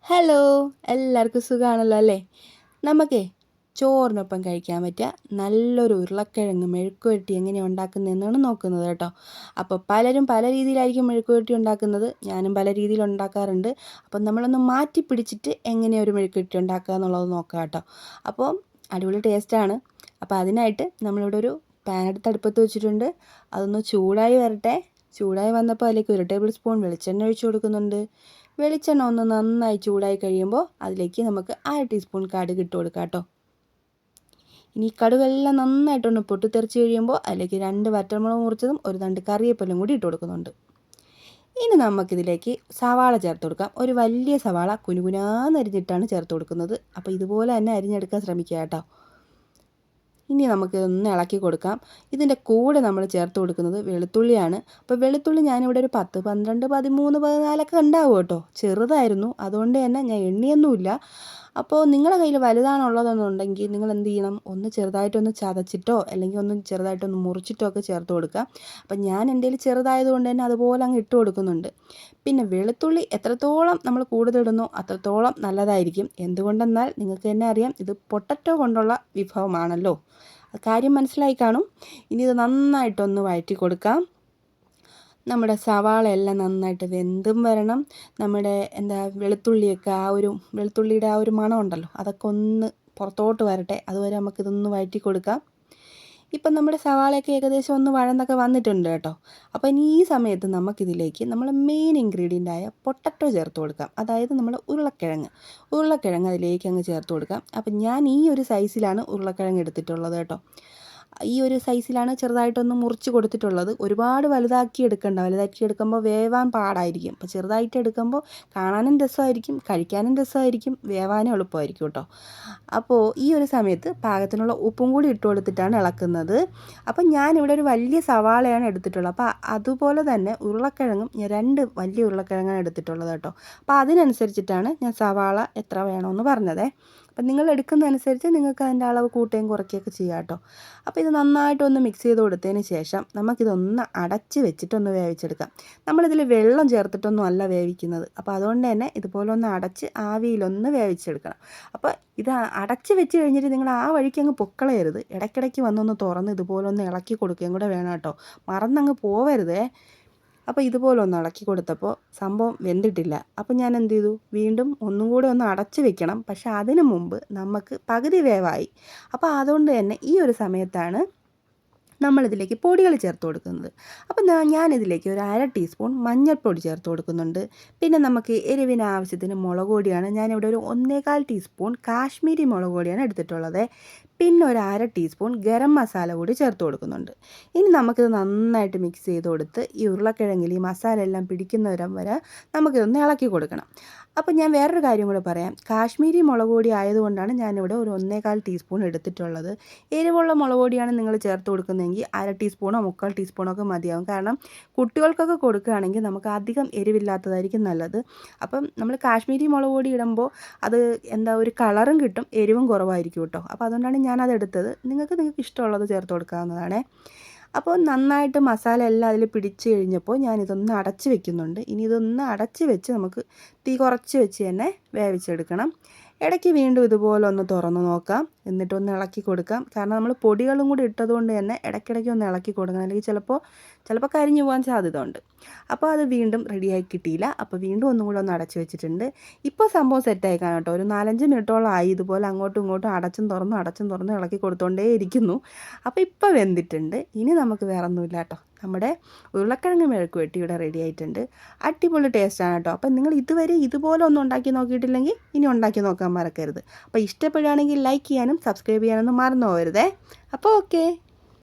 Hello, എല്ലാവർക്കും സുഖമാണല്ലോ അല്ലേ? നമുക്കേ ചോറിനൊപ്പം കഴിക്കാൻ പറ്റിയ നല്ലൊരു ഉരുളക്കിഴങ്ങ് മെഴുക്കുവരട്ടി എങ്ങനെയാണ് ഉണ്ടാക്കുന്നതെന്നാണ് നോക്കുന്നത് കേട്ടോ. അപ്പോൾ പലരും പല രീതിയിലായിരിക്കും മെഴുക്കുവരട്ടി ഉണ്ടാക്കുന്നത്. ഞാനും പല രീതിയിൽ ഉണ്ടാക്കാറുണ്ട്. അപ്പം നമ്മളൊന്ന് മാറ്റി പിടിച്ചിട്ട് എങ്ങനെയാണ് ഒരു മെഴുക്കുവരട്ടി ഉണ്ടാക്കുക എന്നുള്ളത് നോക്കാം കേട്ടോ. അപ്പോൾ അടിപൊളി ടേസ്റ്റാണ്. അപ്പോൾ അതിനായിട്ട് നമ്മളിവിടെ ഒരു പാൻ എടുത്ത് അടുപ്പത്ത് വെച്ചിട്ടുണ്ട്. അതൊന്ന് ചൂടായി വരട്ടെ. ചൂടായി വന്നപ്പോൾ അതിലേക്ക് 1 ടേബിൾ സ്പൂൺ വെളിച്ചെണ്ണ ഒഴിച്ച് കൊടുക്കുന്നുണ്ട്. വെളിച്ചെണ്ണ ഒന്ന് നന്നായി ചൂടായി കഴിയുമ്പോൾ അതിലേക്ക് നമുക്ക് 1/2 ടീസ്പൂൺ കടുക് ഇട്ട് കൊടുക്കാം കേട്ടോ. ഇനി കടുകെല്ലാം നന്നായിട്ടൊന്ന് പൊട്ടിത്തെറിച്ച് കഴിയുമ്പോൾ അതിലേക്ക് 2 വറ്റൽമുളക് മുറിച്ചതും 1 തണ്ട് കറിവേപ്പിലയും കൂടി ഇട്ട് കൊടുക്കുന്നുണ്ട്. ഇനി നമുക്കിതിലേക്ക് സവാള ചേർത്ത് കൊടുക്കാം. ഒരു വലിയ സവാള കുനുകുനാന്നരിഞ്ഞിട്ടാണ് ചേർത്ത് കൊടുക്കുന്നത്. അപ്പോൾ ഇതുപോലെ തന്നെ അരിഞ്ഞെടുക്കാൻ ശ്രമിക്കുക കേട്ടോ. ഇനി നമുക്കിതൊന്ന് ഇളക്കി കൊടുക്കാം. ഇതിൻ്റെ കൂടെ നമ്മൾ ചേർത്ത് കൊടുക്കുന്നത് വെളുത്തുള്ളിയാണ്. അപ്പോൾ വെളുത്തുള്ളി ഞാനിവിടെ ഒരു 10, 12, 13, 14 ഉണ്ടാവും കേട്ടോ. ചെറുതായിരുന്നു, അതുകൊണ്ട് തന്നെ ഞാൻ എണ്ണിയൊന്നുമില്ല. അപ്പോൾ നിങ്ങളുടെ കയ്യിൽ വലുതാണുള്ളതെന്നുണ്ടെങ്കിൽ നിങ്ങൾ എന്ത് ചെയ്യണം, ഒന്ന് ചെറുതായിട്ടൊന്ന് ചതച്ചിട്ടോ അല്ലെങ്കിൽ ഒന്ന് ചെറുതായിട്ടൊന്ന് മുറിച്ചിട്ടോ ഒക്കെ ചേർത്ത് കൊടുക്കുക. അപ്പം ഞാൻ എൻ്റെ കയ്യിൽ ചെറുതായതുകൊണ്ട് തന്നെ അതുപോലെ അങ്ങ് ഇട്ട് കൊടുക്കുന്നുണ്ട്. പിന്നെ വെളുത്തുള്ളി എത്രത്തോളം നമ്മൾ കൂടുതലിടുന്നോ അത്രത്തോളം നല്ലതായിരിക്കും. എന്തുകൊണ്ടെന്നാൽ നിങ്ങൾക്ക് തന്നെ അറിയാം, ഇത് പൊട്ടറ്റോ കൊണ്ടുള്ള വിഭവമാണല്ലോ. കാര്യം മനസ്സിലായി കാണും. ഇനി ഇത് നന്നായിട്ടൊന്ന് വഴറ്റി കൊടുക്കാം. നമ്മുടെ സവാളയെല്ലാം നന്നായിട്ട് വെന്തും വരണം. നമ്മുടെ വെളുത്തുള്ളിയൊക്കെ വെളുത്തുള്ളിയുടെ ആ ഒരു മണം ഉണ്ടല്ലോ, അതൊക്കെ ഒന്ന് പുറത്തോട്ട് വരട്ടെ. അതുവരെ നമുക്കിതൊന്ന് വഴറ്റി കൊടുക്കാം. ഇപ്പം നമ്മുടെ സവാളയൊക്കെ ഏകദേശം ഒന്ന് വഴന്നൊക്കെ വന്നിട്ടുണ്ട് കേട്ടോ. അപ്പോൾ ഇനി ഈ സമയത്ത് നമുക്കിതിലേക്ക് നമ്മൾ മെയിൻ ഇൻഗ്രീഡിയൻ്റായ പൊട്ടറ്റോ ചേർത്ത് കൊടുക്കാം. അതായത് നമ്മൾ ഉരുളക്കിഴങ്ങ് അതിലേക്ക് അങ്ങ് ചേർത്ത് കൊടുക്കാം. അപ്പം ഞാൻ ഈ ഒരു സൈസിലാണ് ഉരുളക്കിഴങ്ങ് എടുത്തിട്ടുള്ളത് കേട്ടോ. ഈ ഒരു സൈസിലാണ് ചെറുതായിട്ടൊന്ന് മുറിച്ച് കൊടുത്തിട്ടുള്ളത്. ഒരുപാട് വലുതാക്കി എടുക്കുമ്പോൾ വേവാൻ പാടായിരിക്കും. അപ്പോൾ ചെറുതായിട്ട് എടുക്കുമ്പോൾ കാണാനും രസമായിരിക്കും, കഴിക്കാനും രസമായിരിക്കും, വേവാനും എളുപ്പമായിരിക്കും കേട്ടോ. അപ്പോൾ ഈ ഒരു സമയത്ത് പാകത്തിനുള്ള ഉപ്പും കൂടി ഇട്ട് കൊടുത്തിട്ടാണ് ഇളക്കുന്നത്. അപ്പം ഞാനിവിടെ ഒരു വലിയ സവാളയാണ് എടുത്തിട്ടുള്ളത്. അപ്പോൾ അതുപോലെ തന്നെ ഉരുളക്കിഴങ്ങും ഞാൻ 2 വലിയ ഉരുളക്കിഴങ്ങാണ് എടുത്തിട്ടുള്ളത് കേട്ടോ. അപ്പോൾ അതിനനുസരിച്ചിട്ടാണ് ഞാൻ സവാള എത്ര വേണമെന്ന് പറഞ്ഞതേ. അപ്പം നിങ്ങൾ എടുക്കുന്നതനുസരിച്ച് നിങ്ങൾക്ക് അതിൻ്റെ അളവ് കൂട്ടുകയും കുറയ്ക്കുകയൊക്കെ ചെയ്യാം കേട്ടോ. അപ്പോൾ ഇത് നന്നായിട്ടൊന്ന് മിക്സ് ചെയ്ത് കൊടുത്തതിന് ശേഷം നമുക്കിതൊന്ന് അടച്ച് വെച്ചിട്ടൊന്ന് വേവിച്ചെടുക്കാം. നമ്മളിതിൽ വെള്ളം ചേർത്തിട്ടൊന്നും അല്ല വേവിക്കുന്നത്. അപ്പോൾ അതുകൊണ്ട് തന്നെ ഇതുപോലെ ഒന്ന് അടച്ച് ആവിയിലൊന്ന് വേവിച്ചെടുക്കണം. അപ്പോൾ ഇത് അടച്ച് വെച്ച് കഴിഞ്ഞിട്ട് നിങ്ങൾ ആ വഴിക്ക് അങ്ങ് പൊക്കളയരുത്. ഇടയ്ക്കിടയ്ക്ക് വന്നൊന്ന് തുറന്ന് ഇതുപോലെ ഒന്ന് ഇളക്കി കൊടുക്കുകയും കൂടെ വേണം കേട്ടോ. മറന്നങ്ങ് പോവരുതേ. അപ്പോൾ ഇതുപോലെ ഒന്ന് ഇളക്കി കൊടുത്തപ്പോൾ സംഭവം വെന്തിട്ടില്ല. അപ്പോൾ ഞാൻ എന്ത് ചെയ്തു, വീണ്ടും ഒന്നും കൂടെ ഒന്ന് അടച്ച് വെക്കണം. പക്ഷേ അതിന് മുമ്പ് നമുക്ക് പകുതി വേവായി. അപ്പോൾ അതുകൊണ്ട് തന്നെ ഈ ഒരു സമയത്താണ് നമ്മളിതിലേക്ക് പൊടികൾ ചേർത്ത് കൊടുക്കുന്നത്. അപ്പം ഞാനിതിലേക്ക് ഒരു 1/2 ടീസ്പൂൺ മഞ്ഞൾപ്പൊടി ചേർത്ത് കൊടുക്കുന്നുണ്ട്. പിന്നെ നമുക്ക് എരിവിന് ആവശ്യത്തിന് മുളക് പൊടിയാണ്. ഞാനിവിടെ ഒരു 1/4 ടീസ്പൂൺ കാശ്മീരി മുളക് പൊടിയാണ് എടുത്തിട്ടുള്ളത്. പിന്നെ ഒരു 1/2 ടീസ്പൂൺ ഗരം മസാല കൂടി ചേർത്ത് കൊടുക്കുന്നുണ്ട്. ഇനി നമുക്കിത് നന്നായിട്ട് മിക്സ് ചെയ്ത് കൊടുത്ത് ഈ ഉരുളക്കിഴങ്ങിൽ ഈ മസാല എല്ലാം പിടിക്കുന്നവരം വരെ നമുക്കിതൊന്ന് ഇളക്കി കൊടുക്കണം. അപ്പോൾ ഞാൻ വേറൊരു കാര്യം കൂടെ പറയാം. കാശ്മീരി മുളക് പൊടി ആയതുകൊണ്ടാണ് ഞാനിവിടെ ഒരു 1/4 ടീസ്പൂൺ എടുത്തിട്ടുള്ളത്. എരിവുള്ള മുളക് പൊടിയാണ് നിങ്ങൾ ചേർത്ത് കൊടുക്കുന്നതെങ്കിൽ 1/2 ടീസ്പൂണോ 3/4 ടീസ്പൂണോ ഒക്കെ മതിയാവും. കാരണം കുട്ടികൾക്കൊക്കെ കൊടുക്കുകയാണെങ്കിൽ നമുക്ക് അധികം എരിവില്ലാത്തതായിരിക്കും നല്ലത്. അപ്പം നമ്മൾ കാശ്മീരി മുളക് പൊടി ഇടുമ്പോൾ അത് ഒരു കളറും കിട്ടും, എരിവും കുറവായിരിക്കും കേട്ടോ. അപ്പോൾ അതുകൊണ്ടാണ് ഞാനത് എടുത്തത്. നിങ്ങൾക്ക് ഇഷ്ടമുള്ളത് ചേർത്ത് കൊടുക്കാവുന്നതാണേ. അപ്പോൾ നന്നായിട്ട് മസാല എല്ലാം അതിൽ പിടിച്ച് കഴിഞ്ഞപ്പോൾ ഞാനിതൊന്ന് അടച്ച് വെക്കുന്നുണ്ട്. ഇനി ഇതൊന്ന് അടച്ച് വെച്ച് നമുക്ക് തീ കുറച്ച് വെച്ച് തന്നെ വേവിച്ചെടുക്കണം. ഇടയ്ക്ക് വീണ്ടും ഇതുപോലെ ഒന്ന് തുറന്ന് നോക്കാം, എന്നിട്ടൊന്ന് ഇളക്കി കൊടുക്കാം. കാരണം നമ്മൾ പൊടികളും കൂടി ഇട്ടതുകൊണ്ട് തന്നെ ഇടയ്ക്കിടയ്ക്ക് ഒന്ന് ഇളക്കി കൊടുക്കണം, അല്ലെങ്കിൽ ചിലപ്പോൾ കരിഞ്ഞു പോകാൻ സാധ്യത ഉണ്ട്. അപ്പോൾ അത് വീണ്ടും റെഡിയായി കിട്ടിയില്ല. അപ്പോൾ വീണ്ടും ഒന്നും കൂടെ ഒന്ന് അടച്ച് വെച്ചിട്ടുണ്ട്. ഇപ്പോൾ സംഭവം സെറ്റായി കാണാം കേട്ടോ. ഒരു 4-5 മിനിറ്റോളം ആയി ഇതുപോലെ അങ്ങോട്ടും ഇങ്ങോട്ടും അടച്ചും തുറന്നും ഇളക്കി കൊടുത്തുകൊണ്ടേ ഇരിക്കുന്നു. അപ്പോൾ ഇപ്പോൾ വെന്തിട്ടുണ്ട്. ഇനി നമുക്ക് വേറെ ഒന്നുമില്ല കേട്ടോ. നമ്മുടെ ഉരുളക്കിഴങ്ങ് മെഴുക്കുവരട്ടി ഇവിടെ റെഡി ആയിട്ടുണ്ട്. അടിപൊളി ടേസ്റ്റാണ് കേട്ടോ. അപ്പം നിങ്ങൾ ഇതുവരെ ഇതുപോലെ ഒന്നും ഉണ്ടാക്കി നോക്കിയിട്ടില്ലെങ്കിൽ ഇനി ഉണ്ടാക്കി നോക്കാൻ മറക്കരുത്. അപ്പോൾ ഇഷ്ടപ്പെടുകയാണെങ്കിൽ ലൈക്ക് ചെയ്യാനും സബ്സ്ക്രൈബ് ചെയ്യാനൊന്നും മറന്നു പോകരുതേ. അപ്പോൾ ഓക്കെ.